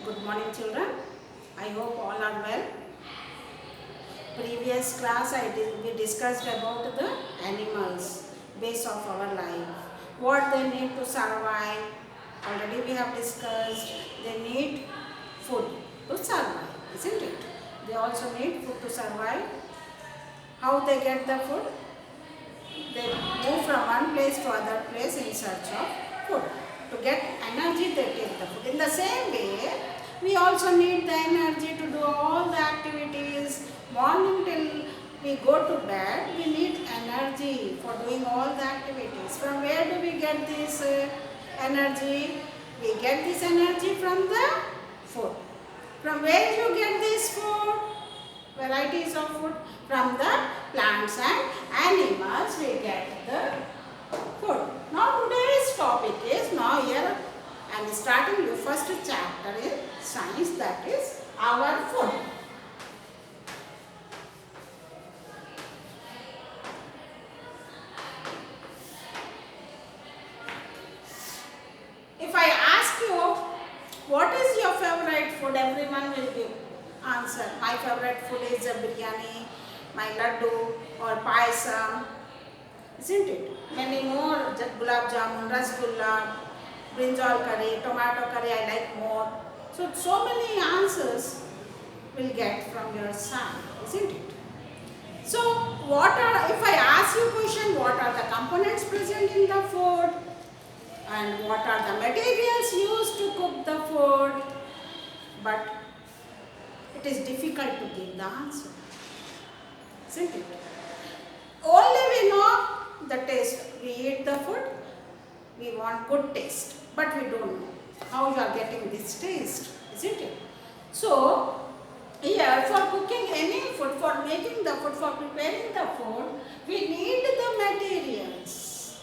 Good morning, children. I hope all are well. Previous class we discussed about the animals base of our life. What they need to survive. Already we have discussed. They need food to survive, isn't it? They also need food to survive. How they get the food? They move from one place to other place in search of food. To get energy, they take the food. In the same way, we also need the energy to do all the activities. Morning till we go to bed, we need energy for doing all the activities. From where do we get this energy? We get this energy from the food. From where you get this food? Varieties of food. From the plants and animals we get the food. Now today's topic is, now here I am starting your first chapter in science, that is our food. If I ask you what is your favorite food, everyone will give answer. My favorite food is a biryani, my laddu or payasam, isn't it? Many more, gulab jamun, rasgulla, brinjal curry, tomato curry I like more. So many answers will get from your side, isn't it? So if I ask you question, what are the components present in the food and what are the materials used to cook the food, but it is difficult to give the answer, isn't it? Only we know the taste. We eat the food, we want good taste, but we don't know how you are getting this taste, isn't it? So, here for cooking any food, for making the food, for preparing the food, we need the materials.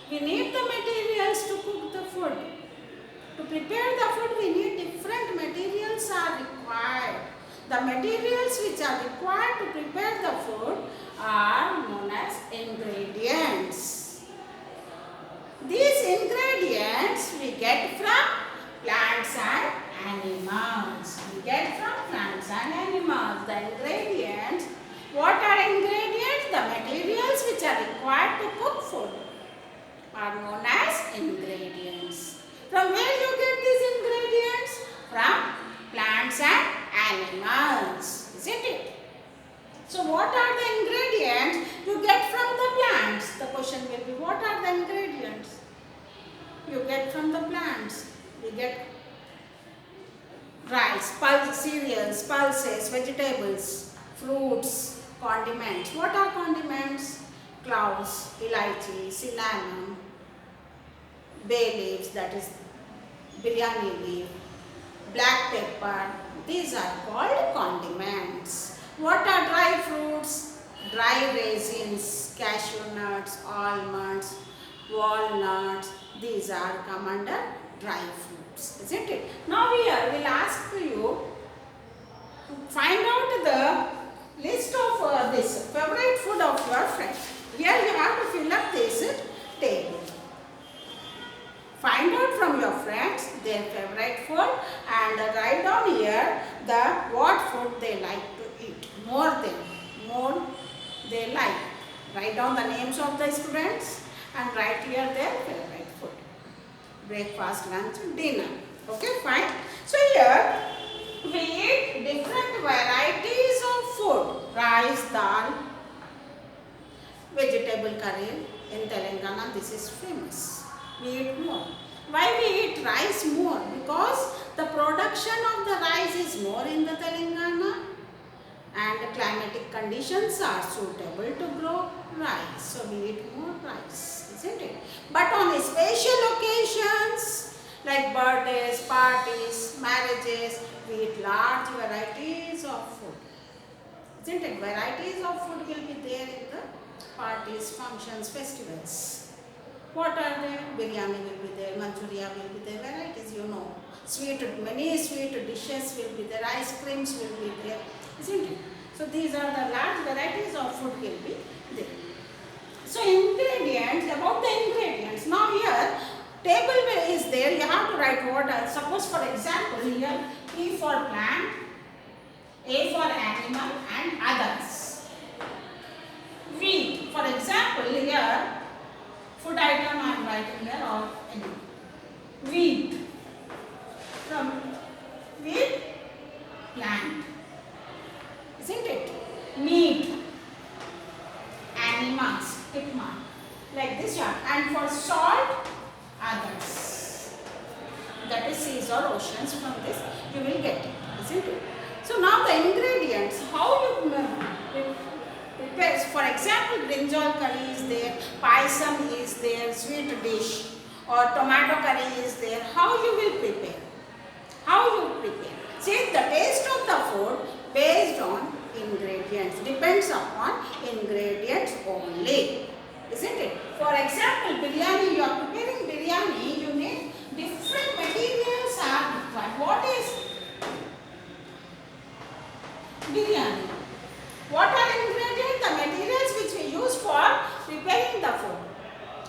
We need the materials to cook the food. To prepare the food, we need different materials are required. The materials which are required to prepare the food are known as ingredients. These ingredients we get from plants and animals. We get from plants and animals. The ingredients. What are ingredients? The materials which are required to cook food are known as ingredients. From where you get these ingredients? From plants and animals, isn't it? So what are the ingredients you get from the plants? The question will be, what are the ingredients you get from the plants? We get rice, cereals, pulses, vegetables, fruits, condiments. What are condiments? Cloves, elaichi, cinnamon, bay leaves, that is biryani leaf, black pepper. These are called condiments. What are dry fruits? Dry raisins, cashew nuts, almonds, walnuts. These are come under dry fruits, isn't it? Now here we will ask you to find out the list of this favorite food of your friend. Here you have to fill up this table. Find out from your friends their favorite food and write down here what food they like to eat. More they like. Write down the names of the students and write here their favorite food. Breakfast, lunch, dinner. Okay, fine. So here we eat different varieties of food. Rice, dal, vegetable curry. In Telangana this is famous. We eat more. Why we eat rice more? Because the production of the rice is more in the Telangana and the climatic conditions are suitable to grow rice. So we eat more rice, isn't it? But on special occasions like birthdays, parties, marriages, we eat large varieties of food. Isn't it? Varieties of food will be there in the parties, functions, festivals. What are there? Biryani will be there, Manchuria will be there, varieties you know. Many sweet dishes will be there, ice creams will be there, isn't it? So these are the large varieties of food will be there. So ingredients, about the ingredients. Now here Table is there, you have to write what. Suppose for example here, P for plant, A for animal and others. Wheat, for example here, food item I am writing here or any. Wheat, from wheat, plant, isn't it? Meat, animals, tick mark, like this one. And for salt, others. That is seas or oceans. From this you will get it, isn't it? So now the ingredients, how you prepare. For example, brinjal curry is there, paisam is there, sweet dish, or tomato curry is there. How you will prepare? How you prepare? See, the taste of the food based on ingredients, depends upon ingredients only, isn't it? For example, biryani, you are preparing biryani, you need different materials are required. What is biryani? What are ingredients? The materials which we use for preparing the food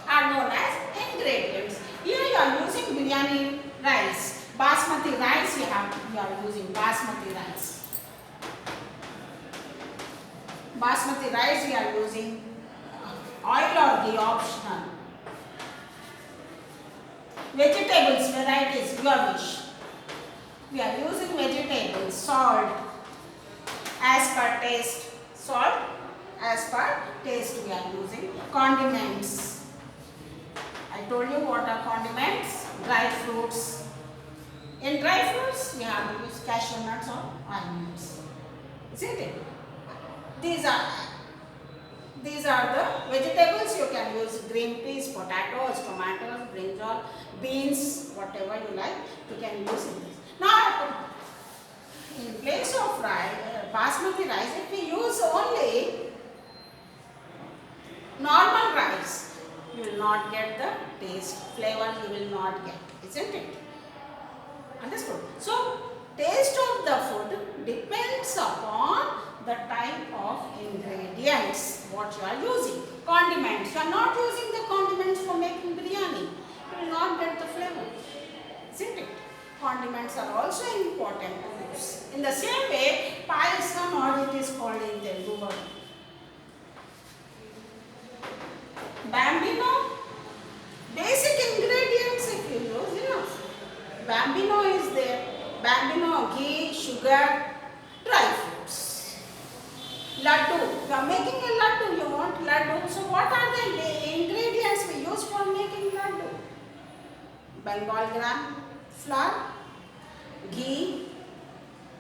are known as ingredients. Here you are using biryani rice, basmati rice you are using basmati rice. Basmati rice we are using oil or ghee optional. Vegetables, varieties, your wish. We are using vegetables, salt as per taste, salt as per taste we are using. Condiments. I told you what are condiments. Dry fruits. In dry fruits we have to use cashew nuts or almonds. Isn't it? These are the vegetables. You can use green peas, potatoes, tomatoes, brinjal, beans, whatever you like, you can use in this. Now, in place of basmati rice, if we use only normal rice, you will not get the taste, flavor you will not get, isn't it? Understood? So, taste of the food depends upon the type of ingredients what you are using. Condiments, you are not using the condiments for making biryani, you will not get the flavor, isn't it? Condiments are also important to use. In the same way, payasam, or it is called in Telugu word Bambino, basic ingredients if you use enough. Bambino is there, Bambino, ghee, sugar, dry fruits. Laddu, you are making a laddu, you want laddu. So what are the ingredients we use for making laddu? Bengal gram flour, ghee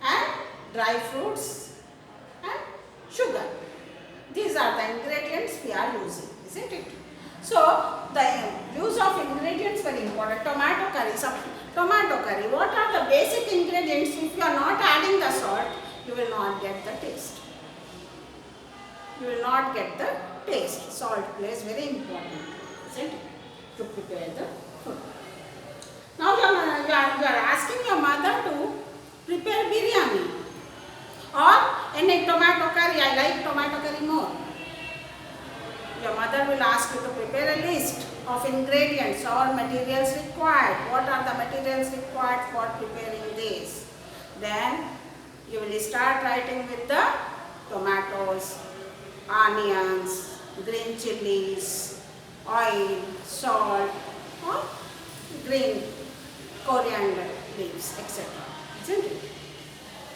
and dry fruits and sugar. These are the ingredients we are using, isn't it? So the use of ingredients very important. Tomato curry. Tomato curry. What are the basic ingredients? If you are not adding the salt, you will not get the taste. You will not get the taste. Salt plays very important, isn't it, to prepare the food. Now you are asking your mother to prepare biryani or any tomato curry. I like tomato curry more. Your mother will ask you to prepare a list of ingredients or materials required. What are the materials required for preparing this? Then you will start writing with the tomatoes, onions, green chilies, oil, salt, or green coriander leaves, etc. Isn't it?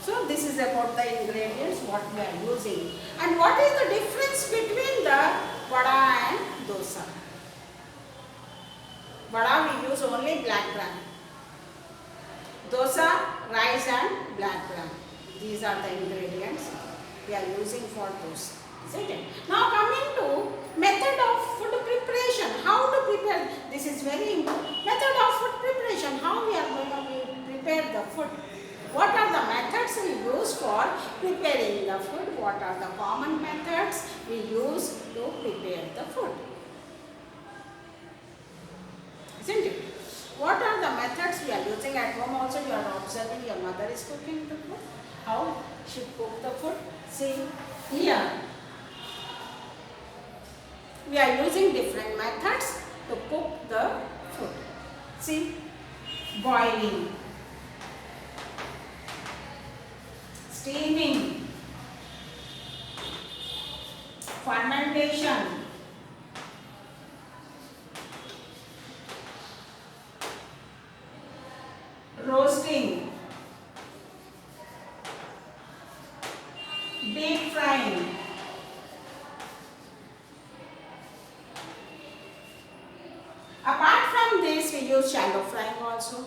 So this is about the ingredients what we are using. And what is the difference between the vada and dosa? Vada we use only black gram. Dosa, rice and black gram. These are the ingredients we are using for dosa. Isn't it? Now coming to method of food preparation. How to prepare? This is very important. Method of food preparation. How we are going to prepare the food. What are the methods we use for preparing the food? What are the common methods we use to prepare the food? Isn't it? What are the methods we are using at home? Also you are observing your mother is cooking the food. How she cook the food? See here. We are using different methods to cook the food. See, boiling, steaming, fermentation, roasting, deep frying, apart from this we use shallow frying also.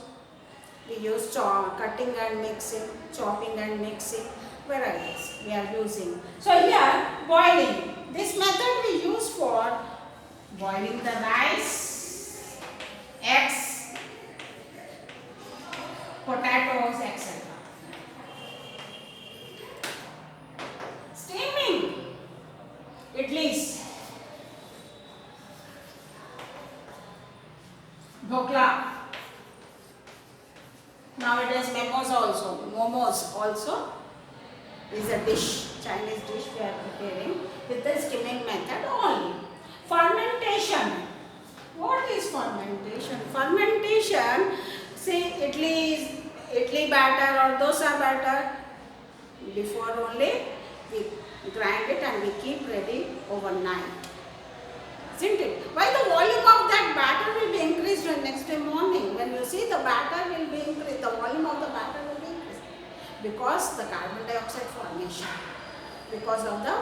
We use cutting and mixing, chopping and mixing, varieties we are using. So here boiling, this method we use for boiling the rice, eggs, potatoes, etc. Steaming, idlis, dhokla. Nowadays momos also is a dish, Chinese dish we are preparing with the steaming method only. Fermentation. What is fermentation? Fermentation, say idli batter or dosa batter, before only we grind it and we keep ready overnight. Isn't it? Why the volume of that batter will be increased on next day morning? When you see the batter will be increased, the volume of the batter will be increased. Because the carbon dioxide formation. Because of the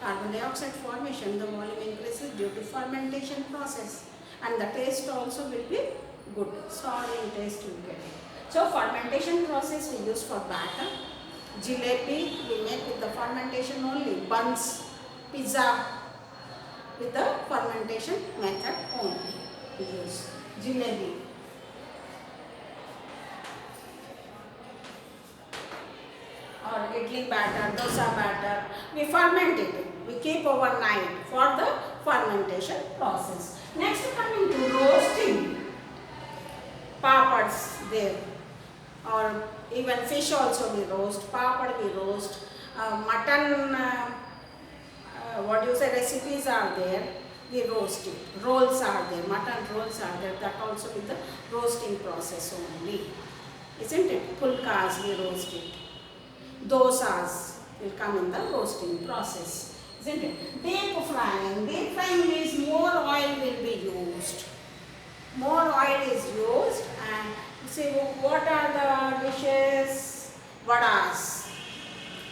carbon dioxide formation, the volume increases due to fermentation process. And the taste also will be good. Sour in taste you get. So fermentation process we use for batter. Jalebi we make with the fermentation only. Buns, pizza, with the fermentation method only we use. Jalebi. Or idli batter, dosa batter, we ferment it. We keep overnight for the fermentation process. Next coming to roasting. Papads there. Or even fish also we roast. Papad we roast. Mutton what you say recipes are there, we roast it. Rolls are there, mutton rolls are there, that also with the roasting process only. Isn't it? Pulkas we roast it. Dosas will come in the roasting process. Isn't it? Deep frying. Deep frying means more oil will be used. More oil is used, and see what are the dishes? Vadas.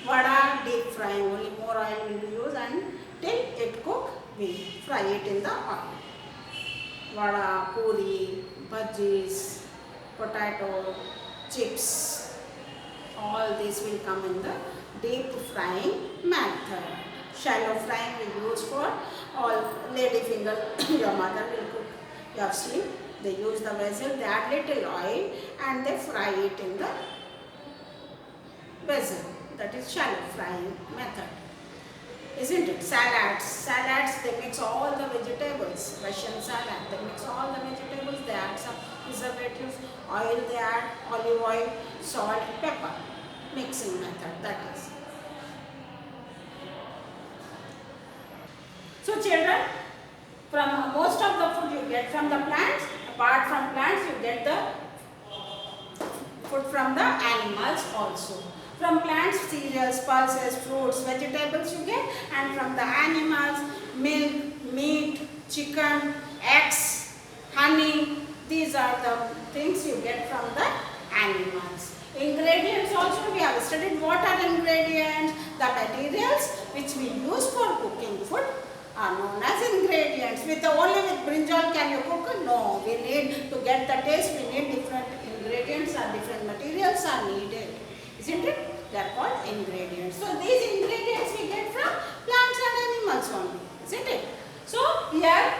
Vada deep frying, only more oil will be used, and till it cook we fry it in the oil. Vada, puri, bhajis, potato, chips, all these will come in the deep frying method. Shallow frying we use for all lady finger. Your mother will cook, you have seen, they use the vessel, they add little oil and they fry it in the vessel. That is shallow frying method. Isn't it? Salads. Salads, they mix all the vegetables. Russian salad, they mix all the vegetables, they add some preservatives, oil they add, olive oil, salt, pepper. Mixing method, that is. So children, from most of the food you get from the plants, apart from plants you get the food from the animals also. From plants, cereals, pulses, fruits, vegetables you get, and from the animals, milk, meat, chicken, eggs, honey. These are the things you get from the animals. Ingredients also we have studied what are ingredients. The materials which we use for cooking food are known as ingredients. Only with brinjal can you cook? No, we need to get the taste, we need different ingredients and different materials are needed. Isn't it? They are called ingredients. So these ingredients we get from plants and animals only. Isn't it? So here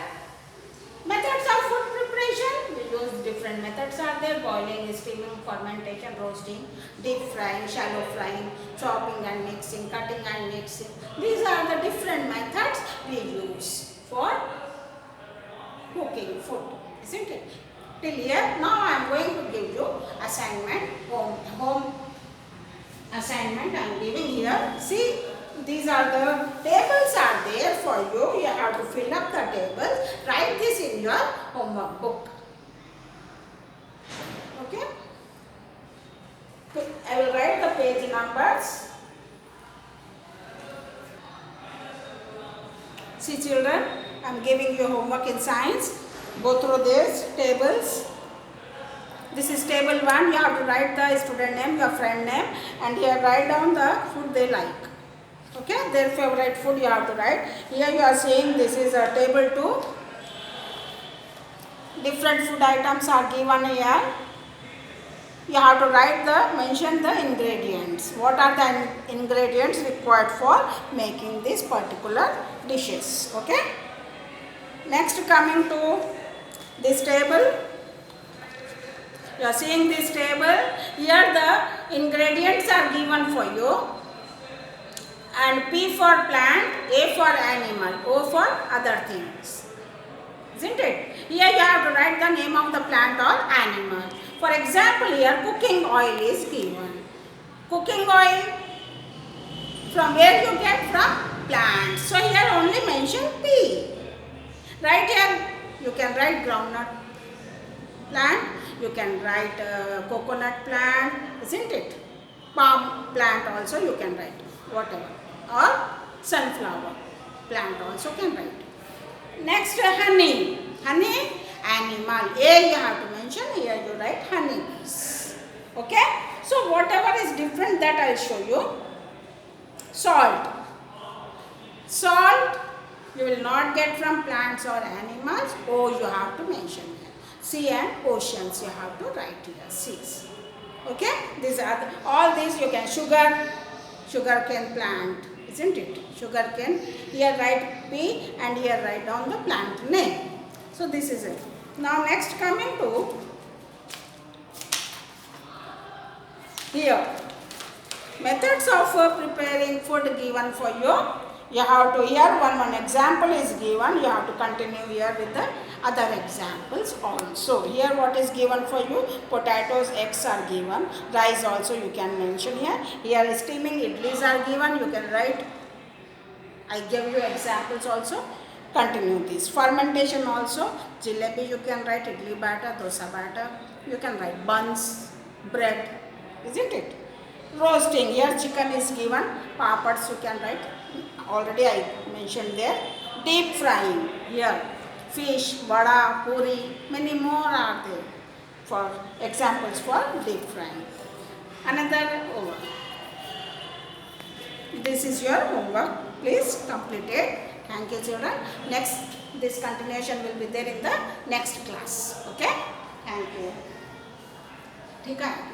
methods of food preparation, we use different methods are there. Boiling, steaming, fermentation, roasting, deep frying, shallow frying, chopping and mixing, cutting and mixing. These are the different methods we use for cooking food. Isn't it? Till here, now I am going to give you assignment, home assignment I am giving here. See, these are the tables are there for you. You have to fill up the tables. Write this in your homework book. I will write the page numbers. See children, I am giving you homework in science. Go through these tables. This is table 1. You have to write the student name, your friend name, and here write down the food they like. Okay, their favorite food you have to write. Here you are seeing this is a table 2. Different food items are given here. You have to write mention the ingredients. What are the ingredients required for making these particular dishes? Okay. Next, coming to this table. You are seeing this table. Here the ingredients are given for you. And P for plant, A for animal, O for other things. Isn't it? Here you have to write the name of the plant or animal. For example, here cooking oil is given. Cooking oil, from where you get? From plants. So here only mention P. Right here, you can write groundnut plant. You can write coconut plant. Isn't it? Palm plant also you can write. Whatever. Or sunflower plant also can write. Next, honey. Honey, animal. A you have to mention. Here you write honeybees. Okay. So whatever is different that I will show you. Salt. Salt you will not get from plants or animals. O you have to mention here. Sea and oceans you have to write here. Seas. Okay. These are all these you can. Sugar cane plant. Isn't it? Sugar cane. Here write P and here write down the plant name. So this is it. Now next coming to here. Methods of preparing food given for you. You have to here one example is given. You have to continue here with the other examples also. Here what is given for you? Potatoes, eggs are given. Rice also you can mention here. Here steaming idlis are given. You can write. I gave you examples also. Continue this. Fermentation also. Jalebi you can write. Idli batter, dosa batter. You can write buns, bread. Isn't it? Roasting. Here chicken is given. Papads you can write. Already I mentioned there. Deep frying. Here fish, vada, puri, many more are there for examples for deep frying. Another over. This is your homework. Please complete it. Thank you children. Next, this continuation will be there in the next class. Okay? Thank you. ठीक है.